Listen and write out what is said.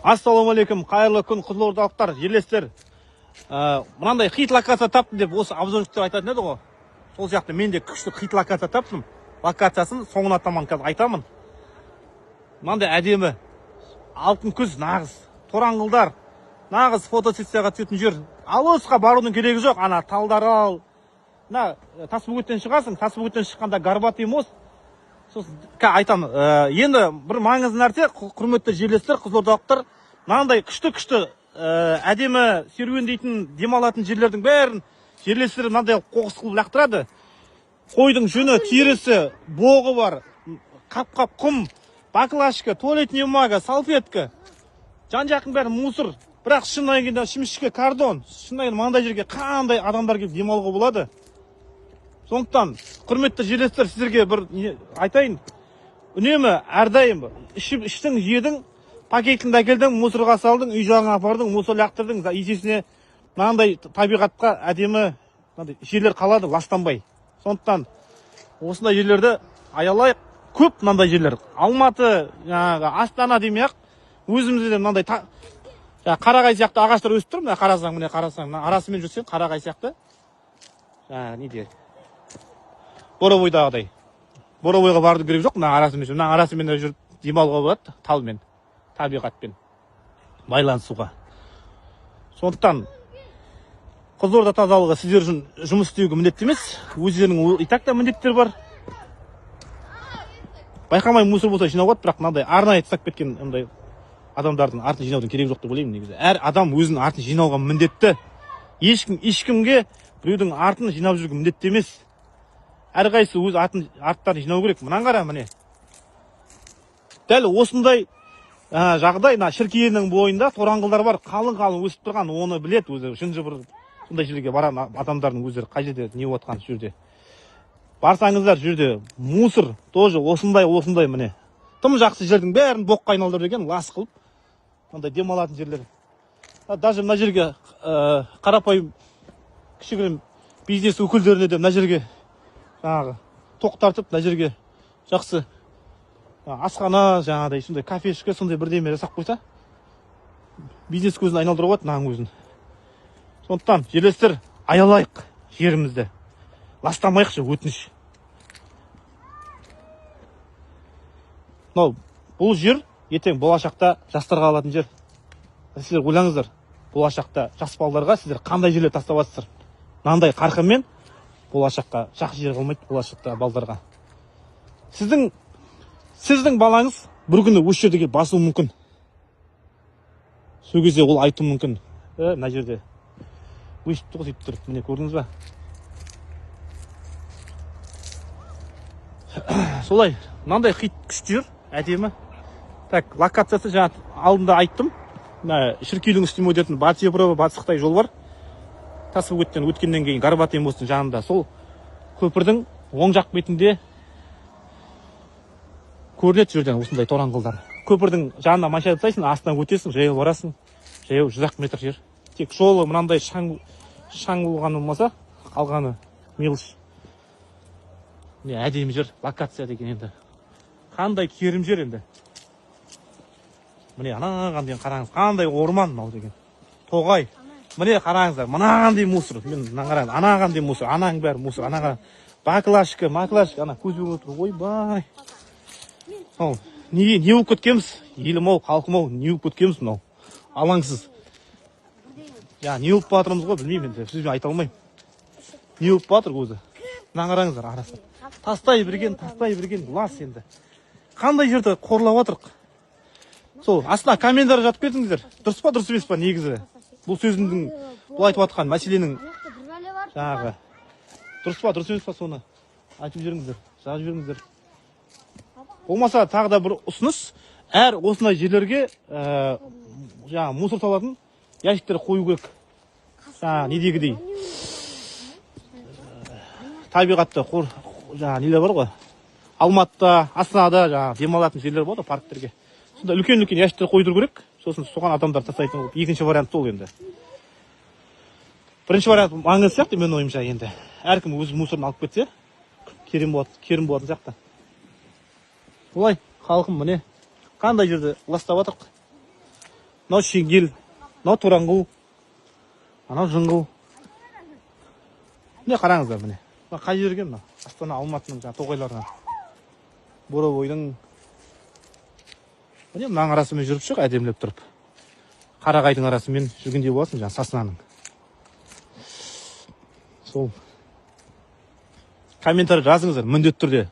Ассалаумағалейкум, қайырлы күн, қызылордалықтар, жерлестер. Мынандай хит локация таптым деп осы обзорщиктер айтатын еді ғой. Сол сияқты мен де күшті хит локация таптым. Локациясын соңына таман қазір айтамын. Мынандай әдемі алтын күз, нағыз тораңғылдар, нағыз фотосессияға түсетін жер. Алысқа барудың керегі жоқ. Ана Талдарал, Тасбөгеттен шығасың, Тасбөгеттен шыққанда Горбатый мост. Сосын айтамын, енді бір маңызды нәрсе, құрметті жерлестер, қызылордалықтар, мынандай күшті әдемі серуендейтін, демалатын жерлердің бәрін жерлестер мынандай қоқыс қылып лақтырады. Қойдың жүні, терісі, боғы бар, қап-қап құм, баклажка, туалетная бумага, салфетка, жан-жағың бәрі мусор. Бірақ шыннан келгенде шімшікке кардон, шыннан келгенде мынандай жерге қандай адамдар келіп демалуға болады. Сондықтан, құрметті жерлестер, сіздерге бір айтайын, үнемі әрдайым іштің, жедің, пакетінде әкелдің, мусорға салдың, үй жағыңа апардың, мусор лақтырдың, есесіне мынандай табиғатқа әдемі жерлер қалады, ластанбай. Сондықтан, осындай жерлерді аялайық, көп мынандай жерлер. Алматы, Астана демей-ақ, өзімізде мынандай қарағай сияқты ағаштар өсіп тұр, қарасаң, арасымен жүрсең, қарағай сияқты. Не де? Боровойдағыдай. Боровойға барды керек жоқ, арасымен жүріп демалуға болады, талмен, табиғатпен байланысуға. Сондықтан, Қызылорда тазалығы сіздер үшін жұмыс істеуге міндетті емес, өздерінің и так та міндеттері бар. Байқамай мусор болса жинауға, бірақ мынандай арнайы тастап кеткен адамдардың артын жинаудың керегі жоқ деп ойлаймын негізі. Әр адам өзінің артын жинауға міндетті. Ешкімге біреудің артын жинап жүрген міндетті емес. Әрқайсысы өз арттарын жинау керек. Мынан қара, міне. Дәл осындай жағдай, Шіркейенің бойында тораңғылдар бар, қалың өсіп тұрған, оны білет өзі. Үшінші бір сондай жерге барған адамдардың өздері қай жерде не отқан жерде. Барсаңыздар жерде мусор тоже осындай міне. Тым жақсы жердің бәрін боққа айналдырып деген, лас қылып, мындай демалатын жерлер. Даже мына жерге қарапайым кішігірім бизнес өкілдеріне де мына жерге тоқтартып, мына жерге жақсы асхана, сондай кафешке, сондай бірдеме жасап қойса, бизнес көзін айналдыруға мынаның өзін. Сондықтан, жерлестер, аялайық жерімізді. Ластамайықшы, өтініш. Бұл жер ертең болашақта жастарға алатын жер. Сіздер ойлаңыздар, болашақта жас балаларға сіздер қандай жерлер тастап жатсыздар. Мынандай қарқынмен болашаққа жақсы жер қалмайды, болашақта балаларға. Сіздің балаңыз бір күні осы жерге басуы мүмкін. Сол кезде ол айтуы мүмкін. Мына жерде өйстіп сөйтіп тұр. Міне көрдіңіз ба? Солай, мынандай хит күшті жер, әдемі. Так, локациясы жаңа алдында айттым. Шіркейдің үстіме өтетін Батыс Европа, Батыс Қытай жол бар. Тасбөгеттен өткеннен кейін Горбатый мосттың жанында. Сол көпірдің оң жақ бетінде көрінеді жерден осындай тораңғылдар. Көпірдің жанына машина тастайсың, астынан өтесің, жаяу барасың. Жаяу 100 метр жер. Тек жолы мынандай шаң болған болмаса, қалғаны меліш. Әдемі жер, локация деген енді. Қандай керім жер енді. Міне анаған деген қараңыз, қандай орман мынау деген. Тоғай. Міне қараңыздар, мынаған мусор. Мен қараңыз, анаған мусор, анаң бәрі мусор, анаға баклажка, ана көзбен отыр. Ойбай. Не болып кеткенбіз? Елім-ау, халқым-ау, не болып кеткенбіз мынау? Алаңсыз. Не болып батырмыз ғой, білмеймін енді, сөзбен айта алмаймын. Не болып батыр өзі? Мына қараңыздар арасы. Тастай бірген, лас енді. Қандай жерді қорлап атырық? Сол, астына комментарий жатып кетіңіздер. Дұрыс па, дұрыс емес па негізі? Бұл сөзімдің, бұл айтып атқан мәселенің дұрыс па, дұрыс емес па соны айтып жүріңіздер, жазып жүріңіздер. Болмаса тағы да бір ұсыныс, әр осындай жерлерге мусор салатын ящиктер қою керек. Недегідей табиғатты нелер бар ғой, Алматыда, Астанада демалатын жерлер болады, парктерге. Сонда үлкен-үлкен ящиктер қойдыру керек, сосын соған адамдар тастайтын. Екінші вариант сол енді. Бірінші вариант маңызды сияқты мен ойымша енді. Әркім өз мусорын алып кетсе, керім болатын сияқты. Олай, халқым міне, қандай жерде ластап атырық. мынау Шеңгел, мынау Тораңғыл, анау Жыңғыл. Міне қараңыздар міне. Қай жерге мына? Астана Алматының жаңа тоғайларынан. Боровойдың міне мынаның арасымен жүріп шық, әдемілеп тұрып. Қарағайдың арасымен жүргендей боласың жаңа Саснаның. Сол. Комментарий жазыңыздар міндетті түрде.